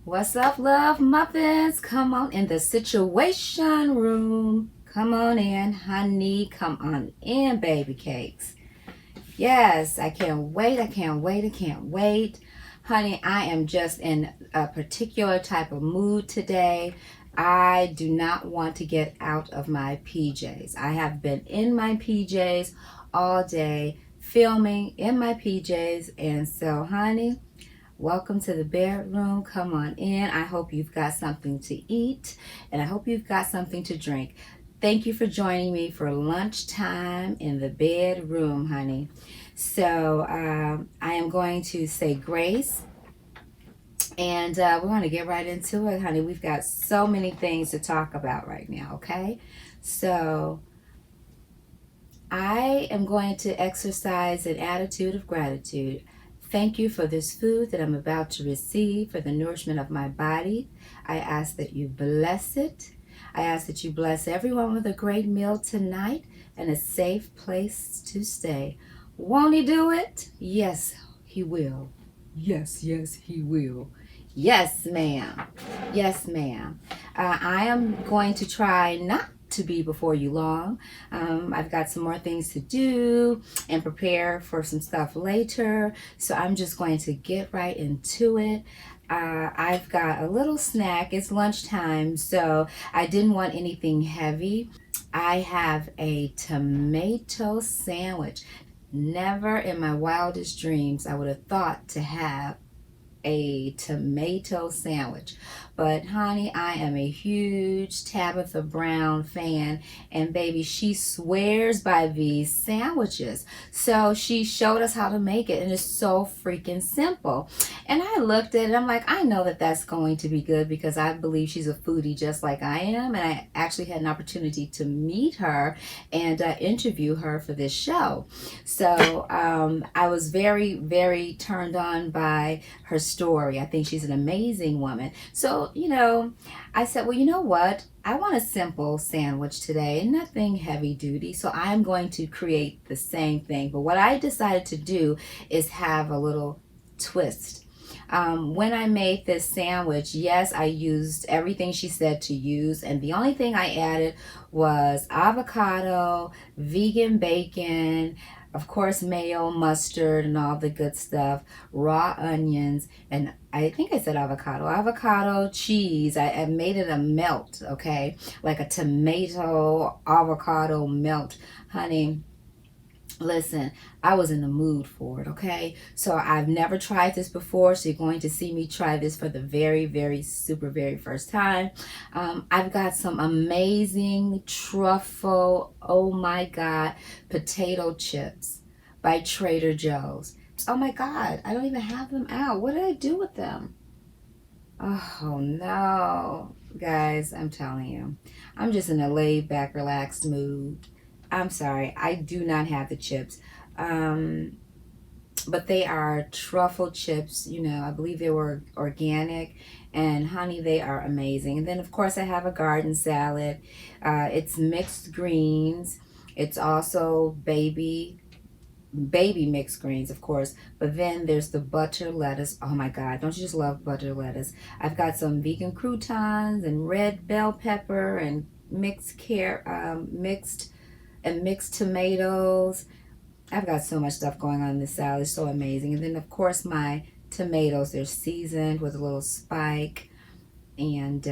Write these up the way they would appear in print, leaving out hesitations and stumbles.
What's up, love muffins? Come on in the situation room. Come on in, honey. Come on in, baby cakes. Yes, I can't wait. I can't wait. I can't wait. Honey, I am just in a particular type of mood today. I do not want to get out of my PJs. I have been in my PJs all day, filming in my PJs. And so, honey, welcome to the bedroom. Come on in. I hope you've got something to eat and I hope you've got something to drink. Thank you for joining me for lunchtime in the bedroom, honey. So I am going to say grace and we're going to get right into it, honey. We've got so many things to talk about right now, okay? So I am going to exercise an attitude of gratitude. Thank you for this food that I'm about to receive for the nourishment of my body. I ask that you bless it. I ask that you bless everyone with a great meal tonight and a safe place to stay. Won't he do it? Yes, he will. Yes, he will. Yes, ma'am. Yes, ma'am. I am going to try not to be before you long. I've got some more things to do and prepare for some stuff later. So I'm just going to get right into it. I've got a little snack. It's lunchtime, so I didn't want anything heavy. I have a tomato sandwich. Never in my wildest dreams I would have thought to have a tomato sandwich. But honey, I am a huge Tabitha Brown fan, and baby, she swears by these sandwiches. So she showed us how to make it, and it's so freaking simple. And I looked at it, I'm like, I know that that's going to be good because I believe she's a foodie just like I am, and I actually had an opportunity to meet her and interview her for this show. So I was very, very turned on by her story. I think she's an amazing woman. So, you know, I said, well, you know what? I want a simple sandwich today, nothing heavy duty. So I'm going to create the same thing. But what I decided to do is have a little twist. When I made this sandwich, yes, I used everything she said to use. And the only thing I added was avocado, vegan bacon, of course, mayo, mustard, and all the good stuff, raw onions, and I think I said avocado, cheese. I made it a melt, okay? Like a tomato avocado melt. Honey, listen, I was in the mood for it, okay? So I've never tried this before, so you're going to see me try this for the very, very first time. I've got some amazing truffle, oh my God, potato chips by Trader Joe's. Oh my God, I don't even have them out. What did I do with them? Oh no, guys, I'm telling you, I'm just in a laid back, relaxed mood. I'm sorry, I do not have the chips. But they are truffle chips, you know, I believe they were organic, and honey, they are amazing. And then of course I have a garden salad. It's mixed greens. It's also baby mixed greens, of course, but then there's the butter lettuce. Oh my God, don't you just love butter lettuce? I've got some vegan croutons and red bell pepper and mixed tomatoes. I've got so much stuff going on in this salad. It's so amazing. And then of course my tomatoes, they're seasoned with a little spike, and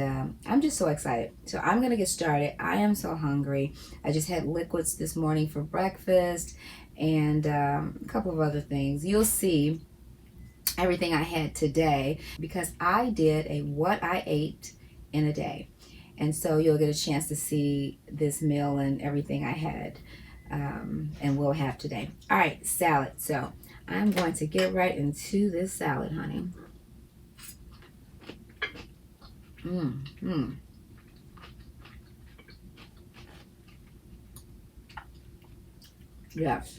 I'm just so excited. So I'm gonna get started. I am so hungry. I just had liquids this morning for breakfast and a couple of other things. You'll see everything I had today because I did a what I ate in a day. And so you'll get a chance to see this meal and everything I had and will have today. All right, salad. So I'm going to get right into this salad, honey. Yes.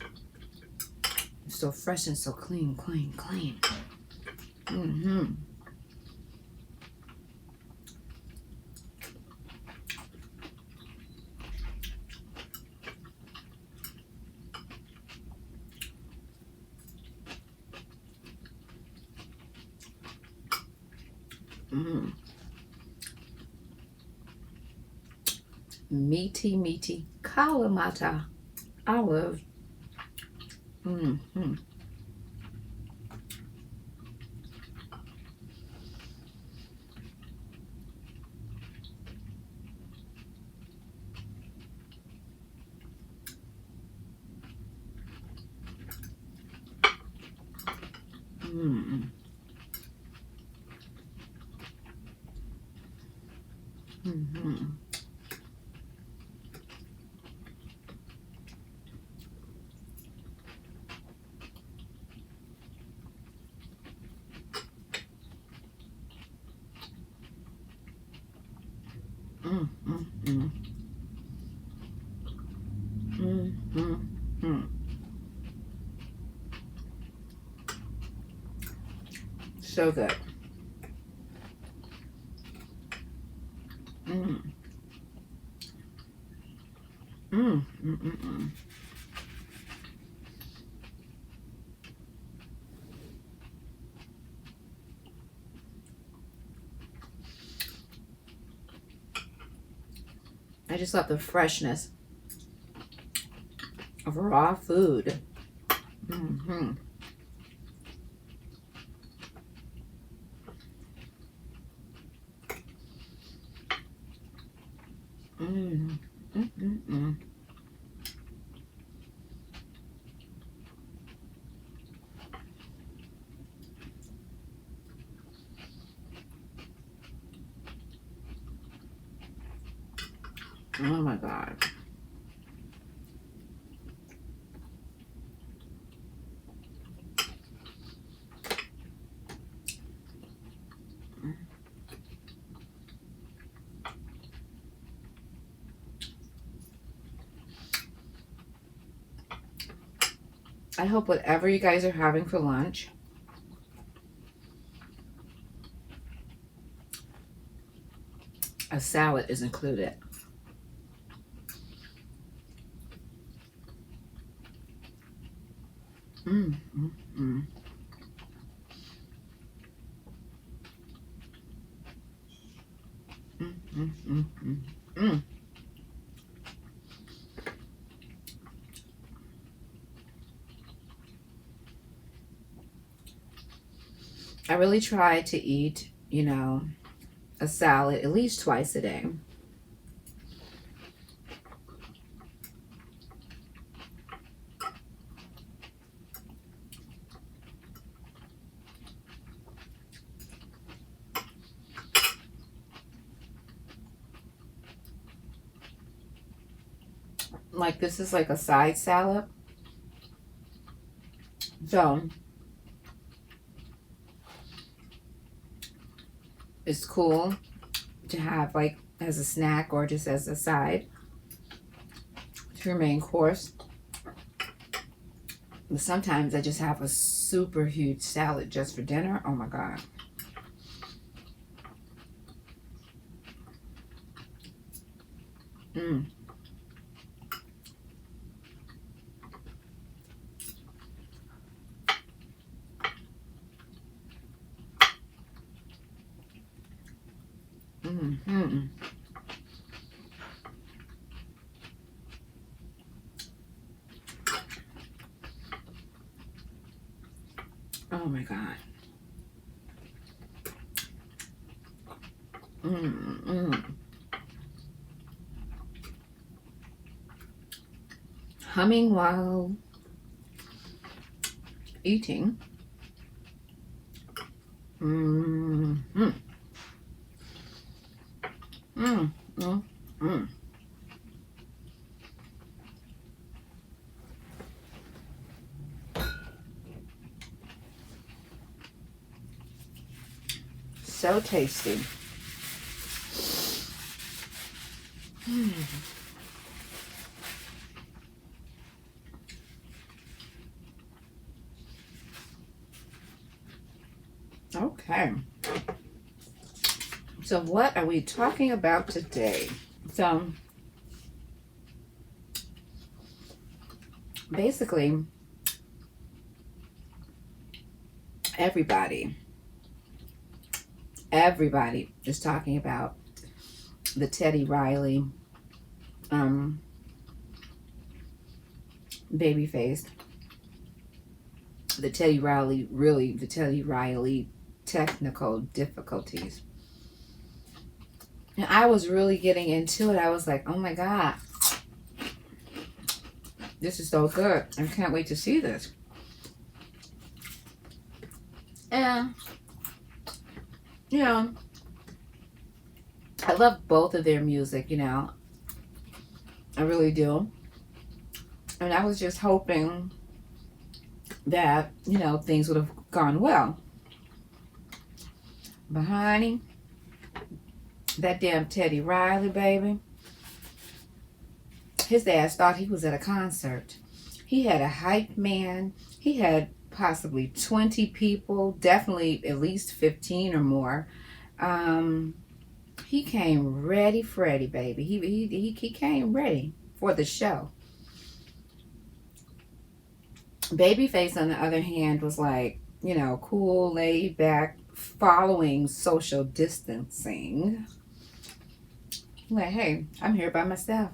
It's so fresh and so clean. Mm. Meaty, meaty Kalamata olive. Mm-hmm. Mm. Mm-hmm. Mm, mm, mm. Mm, mm, mm. So good. Mm, mm, mm, mm, mm. I just love the freshness of raw food. Mm-hmm. Mm, mm, mm, mm. Oh my God. I hope whatever you guys are having for lunch, a salad is included. Mm, mm, mm. Mm, mm, mm, mm. Mm. I really try to eat, a salad at least twice a day. Like this is like a side salad. So it's cool to have like as a snack or just as a side to your main course. But sometimes I just have a super huge salad just for dinner. Oh my God. Mm. Mm. Mm. Oh my God. Mm. Mm. Humming while eating. Mm. Mm. Mm. Mm. Mm. So tasty. Mm. Okay. So what are we talking about today? So basically, everybody everybody is talking about the Teddy Riley baby face. The Teddy Riley technical difficulties. And I was really getting into it. I was like, oh my God, this is so good. I can't wait to see this. And, you know, I love both of their music, you know. I really do. And I was just hoping that, you know, things would have gone well. But honey, that damn Teddy Riley, baby, his ass thought he was at a concert. He had a hype man. He had possibly 20 people, definitely at least 15 or more. He came ready, Freddy, baby. He came ready for the show. Babyface, on the other hand, was like, you know, cool, laid back, following social distancing. Like, hey, I'm here by myself.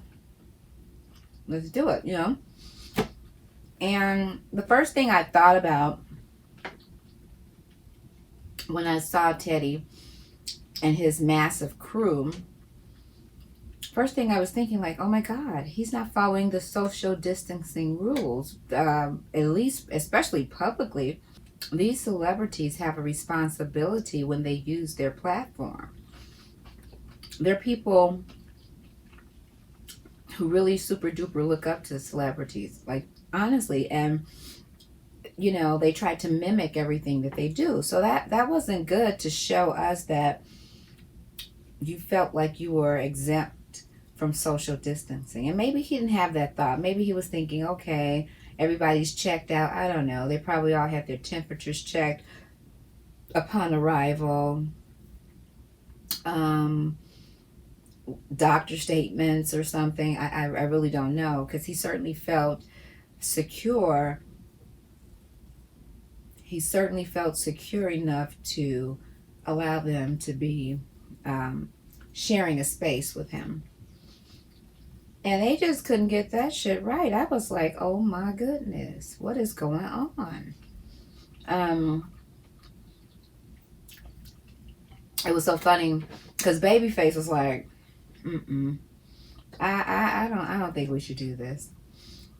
Let's do it, you know. And the first thing I thought about when I saw Teddy and his massive crew, first thing I was thinking, like, oh my God, he's not following the social distancing rules. At least, especially publicly, these celebrities have a responsibility when they use their platform. They're people who really super duper look up to celebrities, like, honestly, and you know, they try to mimic everything that they do. So that wasn't good to show us that you felt like you were exempt from social distancing. And maybe he didn't have that thought. Maybe he was thinking, okay, everybody's checked out. I don't know. They probably all had their temperatures checked upon arrival. Doctor statements or something. I really don't know, because he certainly felt secure. He certainly felt secure enough to allow them to be sharing a space with him. And they just couldn't get that shit right. I was like, oh my goodness, what is going on? It was so funny because Babyface was like, I don't think we should do this.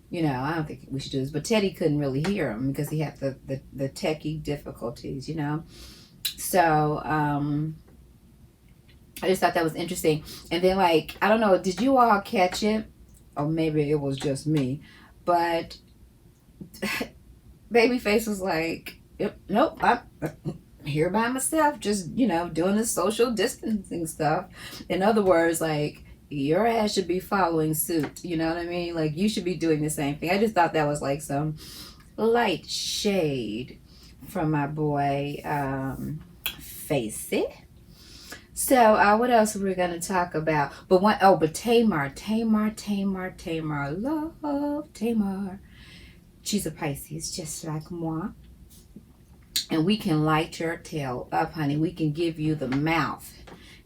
You know, I don't think we should do this. But Teddy couldn't really hear him because he had the techie difficulties, you know. So I just thought that was interesting. And then, like, I don't know, did you all catch it? Or maybe it was just me. But Babyface was like, nope, I'm here by myself, just, you know, doing the social distancing stuff. In other words, like, your ass should be following suit. You know what I mean? Like, you should be doing the same thing. I just thought that was like some light shade from my boy, Facey. So, what else are we going to talk about? But Tamar, love Tamar. She's a Pisces, just like moi. And we can light your tail up, honey. We can give you the mouth.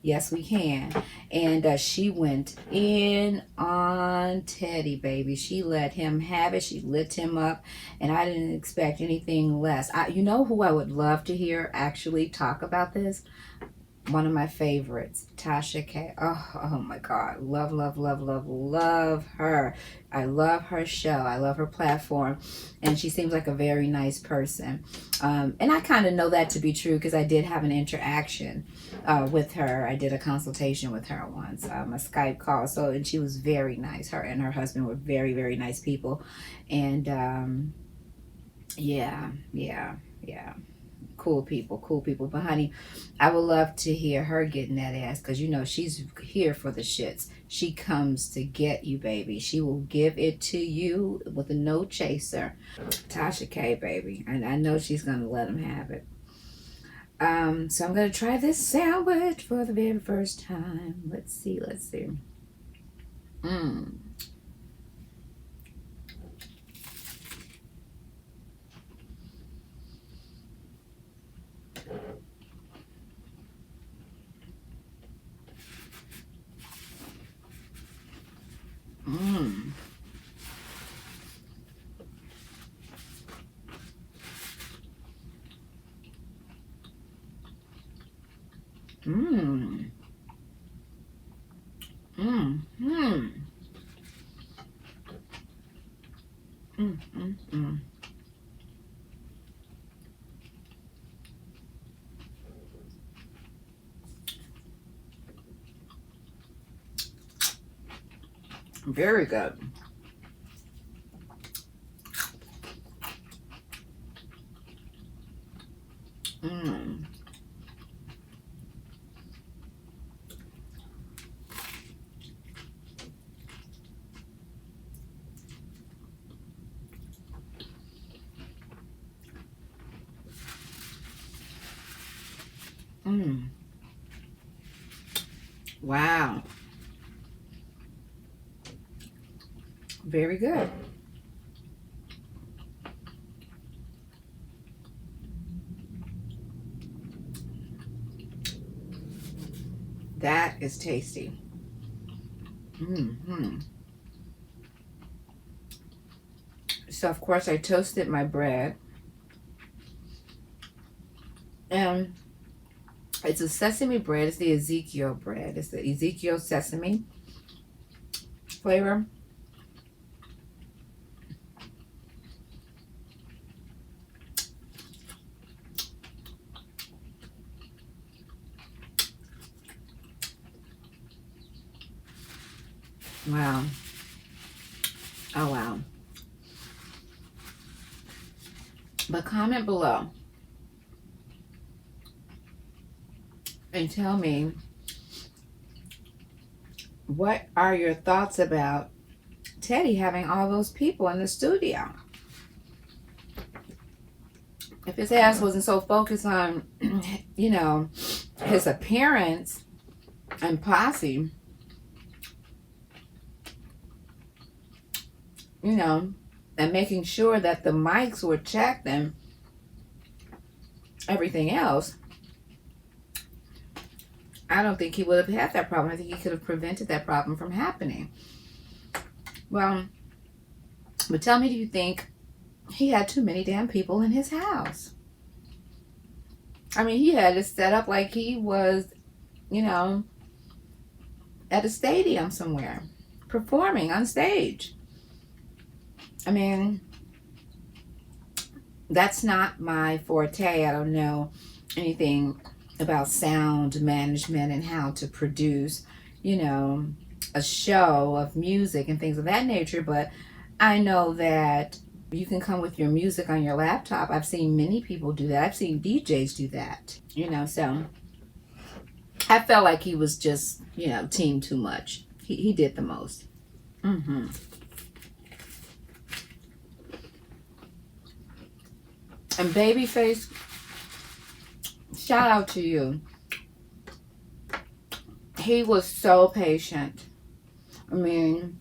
Yes, we can. And she went in on Teddy, baby. She let him have it. She lit him up. And I didn't expect anything less. You know who I would love to hear actually talk about this? One of my favorites, Tasha K. Oh my God. Love her. I love her show. I love her platform. And she seems like a very nice person. And I kind of know that to be true because I did have an interaction with her. I did a consultation with her once, a Skype call. And she was very nice. Her and her husband were very, very nice people. And yeah. Cool people. But honey, I would love to hear her getting that ass, because you know she's here for the shits. She comes to get you, baby. She will give it to you with a no chaser. Tasha K, baby. And I know she's gonna let him have it. So I'm gonna try this sandwich for the very first time. Let's see. Mmm. Mmm. Mmm. Mmm. Mmm. Mmm. Very good. Mmm. Mmm. Wow. Very good. That is tasty. Mm-hmm. So of course I toasted my bread, and it's a sesame bread. It's the Ezekiel bread. It's the Ezekiel sesame flavor. Wow. Oh wow. But comment below and tell me, what are your thoughts about Teddy having all those people in the studio? If his ass wasn't so focused on, you know, his appearance and posse, you know, and making sure that the mics were checked and everything else, I don't think he would have had that problem. I think he could have prevented that problem from happening. Well, but tell me, do you think he had too many damn people in his house? I mean, he had it set up like he was, you know, at a stadium somewhere, performing on stage. I mean, that's not my forte. I don't know anything about sound management and how to produce, you know, a show of music and things of that nature, but I know that you can come with your music on your laptop. I've seen many people do that. I've seen DJs do that, you know, so I felt like he was just, you know, team too much. He did the most. Mm-hmm. And Babyface, shout out to you. He was so patient. I mean,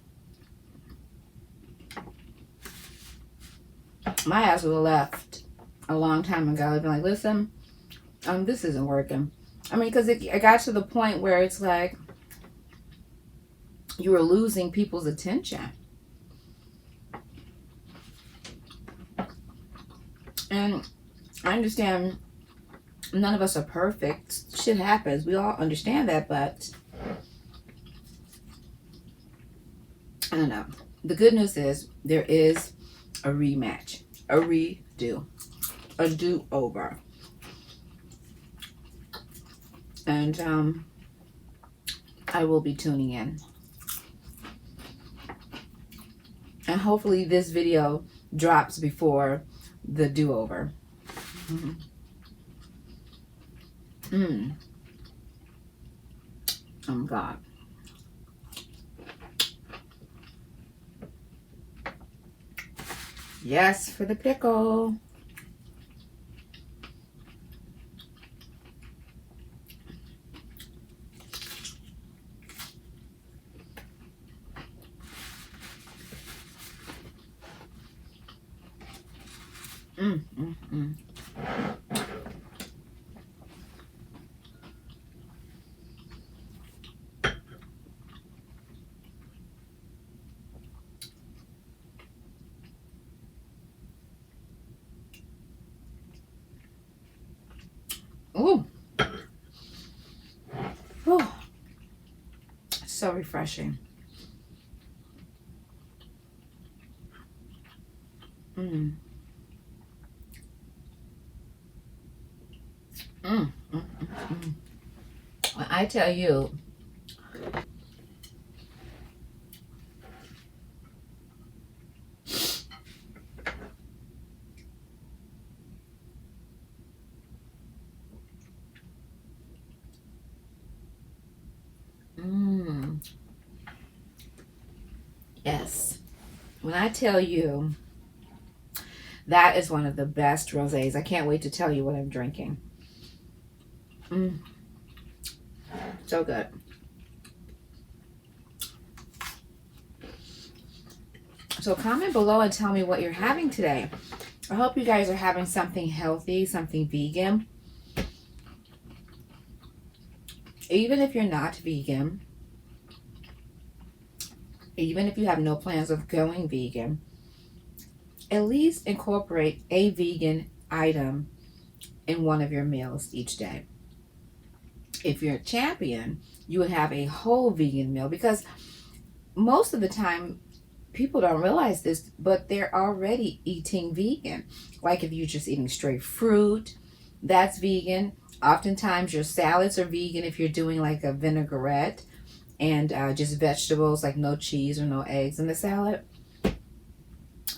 my ass would have left a long time ago. I'd been like, listen, this isn't working. I mean, because it got to the point where it's like you were losing people's attention. And I understand none of us are perfect. Shit happens. We all understand that, but I don't know. The good news is there is a rematch, a redo, a do-over. And I will be tuning in. And hopefully this video drops before the do-over. Oh God. Yes, for the pickle. Ooh. so refreshing. Mm. Mm. Mm. Mm. When I tell you, mm, yes. When I tell you, that is one of the best rosés. I can't wait to tell you what I'm drinking. Mm, so good. So comment below and tell me what you're having today. I hope you guys are having something healthy, something vegan. Even if you're not vegan, even if you have no plans of going vegan, at least incorporate a vegan item in one of your meals each day. If you're a champion, you would have a whole vegan meal, because most of the time people don't realize this, but they're already eating vegan. Like if you're just eating straight fruit, that's vegan. Oftentimes your salads are vegan if you're doing like a vinaigrette and just vegetables, like no cheese or no eggs in the salad.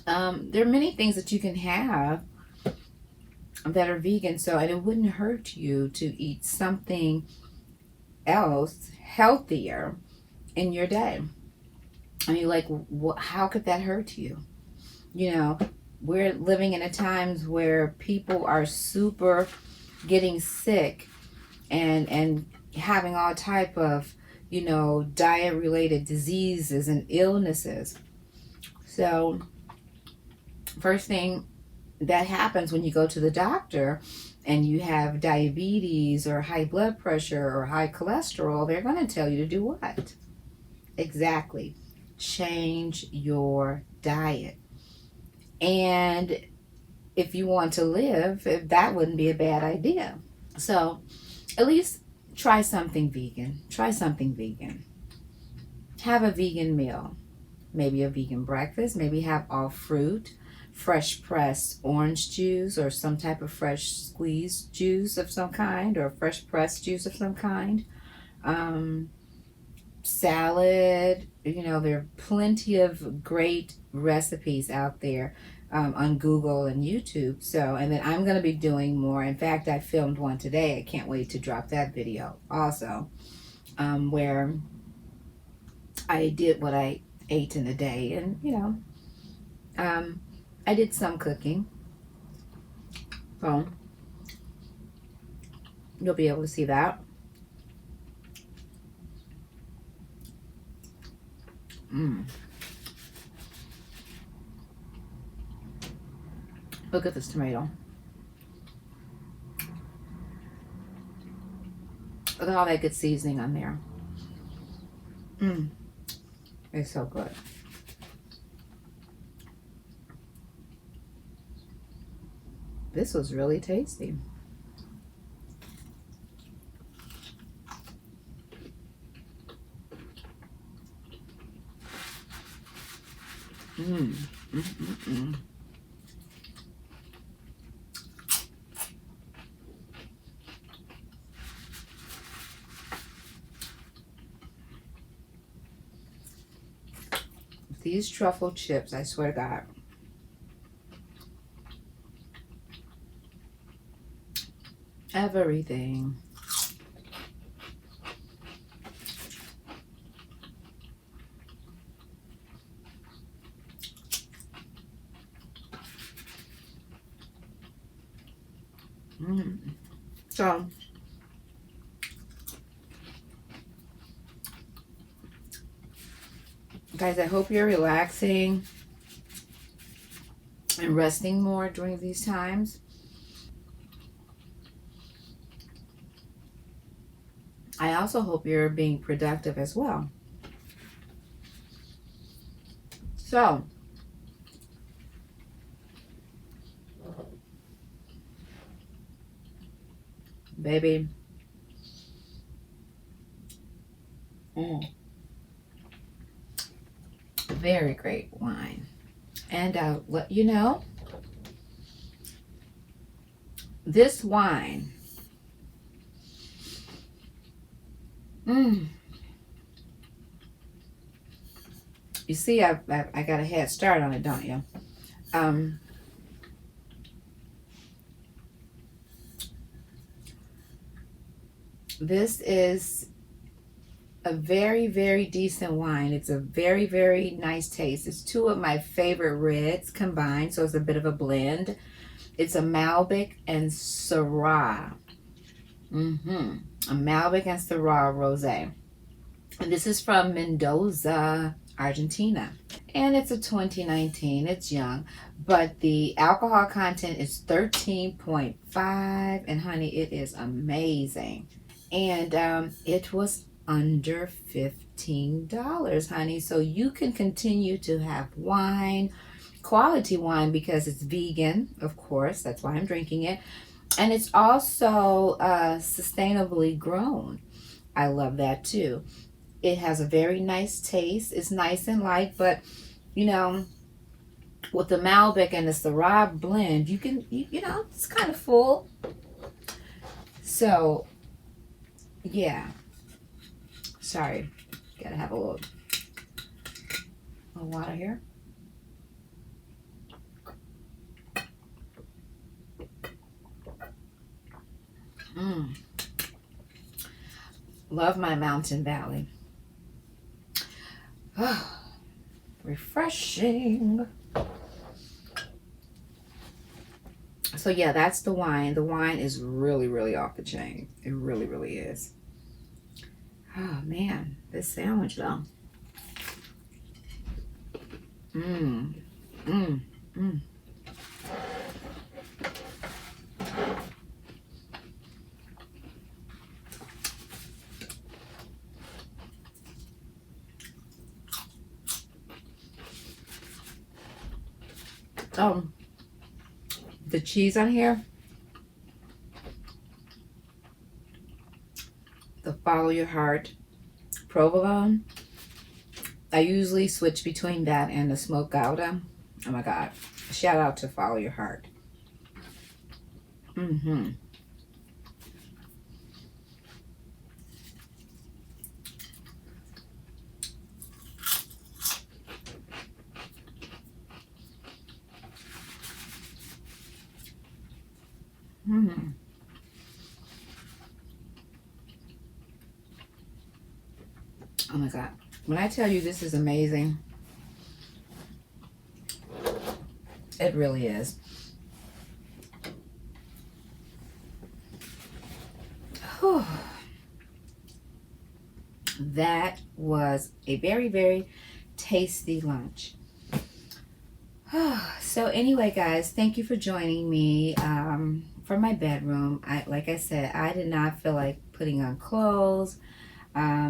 There are many things that you can have that are vegan, so and it wouldn't hurt you to eat something else healthier in your day. I mean, like, how could that hurt you? You know, we're living in a times where people are super getting sick and having all type of, you know, diet related diseases and illnesses. So first thing that happens when you go to the doctor and you have diabetes or high blood pressure or high cholesterol, they're going to tell you to do what? Exactly. Change your diet. And if you want to live, that wouldn't be a bad idea. So at least try something vegan. Try something vegan. Have a vegan meal. Maybe a vegan breakfast. Maybe have all fruit, fresh pressed orange juice, or some type of fresh squeezed juice of some kind, or fresh pressed juice of some kind. Salad. You know, there are plenty of great recipes out there on Google and YouTube. So, and then I'm going to be doing more. In fact, I filmed one today. I can't wait to drop that video also, where I did what I ate in a day. And, you know, I did some cooking. So, you'll be able to see that. Look at this tomato. Look at all that good seasoning on there. It's so good. This was really tasty. These truffle chips, I swear to God. Everything. So, guys, I hope you're relaxing and resting more during these times. I also hope you're being productive as well. So, baby. Very great wine. And I'll let you know, this wine, you see, I got a head start on it, don't you? This is a very, very decent wine. It's a very, very nice taste. It's two of my favorite reds combined, so it's a bit of a blend. It's a Malbec and Syrah. A Malbec and Syrah rosé. And this is from Mendoza, Argentina. And it's a 2019. It's young, but the alcohol content is 13.5, and honey, it is amazing. And it was under $15, honey. So you can continue to have wine, quality wine, because it's vegan, of course. That's why I'm drinking it. And it's also sustainably grown. I love that too. It has a very nice taste. It's nice and light, but you know, with the Malbec and the Syrah blend, you can, you know, it's kind of full. So yeah, sorry, gotta have a little water here. Love my Mountain Valley. Oh, refreshing. So yeah, that's the wine. The wine is really, really off the chain. It really, really is. Oh man, this sandwich though. The cheese on here, the Follow Your Heart provolone. I usually switch between that and the smoked Gouda. Oh my God. Shout out to Follow Your Heart. Oh my God. When I tell you this is amazing, it really is. Whew. That was a very, very tasty lunch. So anyway, guys, thank you for joining me from my bedroom. Like I said, I did not feel like putting on clothes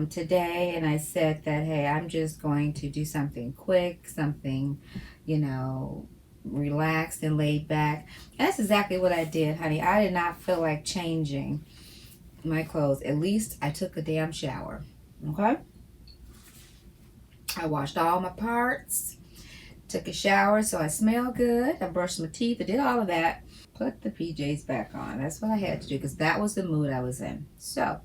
today, and I said that, hey, I'm just going to do something quick, something, you know, relaxed and laid back. And that's exactly what I did, honey. I did not feel like changing my clothes. At least I took a damn shower. Okay, I washed all my parts, took a shower, so I smell good. I brushed my teeth. I did all of that. Put the PJs back on. That's what I had to do because that was the mood I was in. So,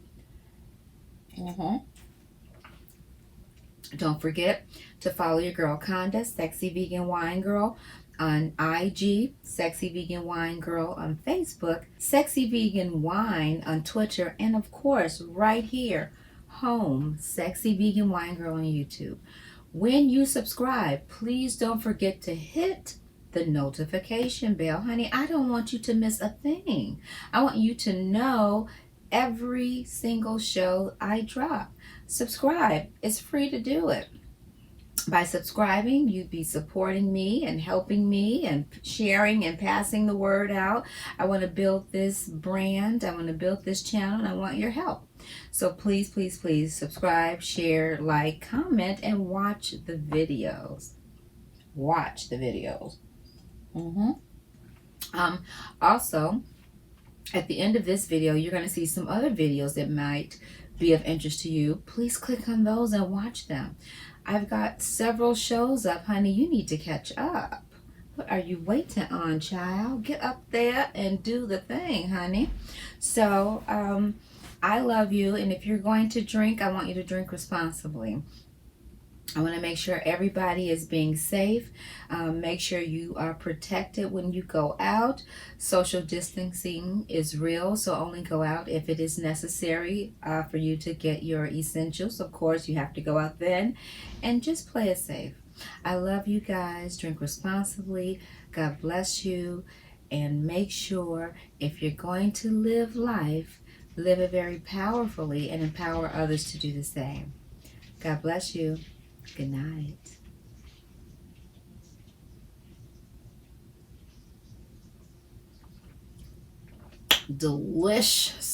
don't forget to follow your girl Conda, Sexy Vegan Wine Girl, on IG, Sexy Vegan Wine Girl on Facebook, Sexy Vegan Wine on Twitter, and of course, right here, home, Sexy Vegan Wine Girl on YouTube. When you subscribe, please don't forget to hit the notification bell. Honey, I don't want you to miss a thing. I want you to know every single show I drop. Subscribe. It's free to do it. By subscribing, you'd be supporting me and helping me and sharing and passing the word out. I want to build this brand. I want to build this channel, and I want your help. So please, please, please subscribe, share, like, comment, and watch the videos. Watch the videos. Also, at the end of this video, you're going to see some other videos that might be of interest to you. Please click on those and watch them. I've got several shows up, honey. You need to catch up. What are you waiting on, child? Get up there and do the thing, honey. So, I love you, and if you're going to drink, I want you to drink responsibly. I want to make sure everybody is being safe. Make sure you are protected when you go out. Social distancing is real, so only go out if it is necessary for you to get your essentials. Of course, you have to go out then, and just play it safe. I love you guys. Drink responsibly. God bless you. And make sure if you're going to live life, live it very powerfully and empower others to do the same. God bless you. Good night. Delicious.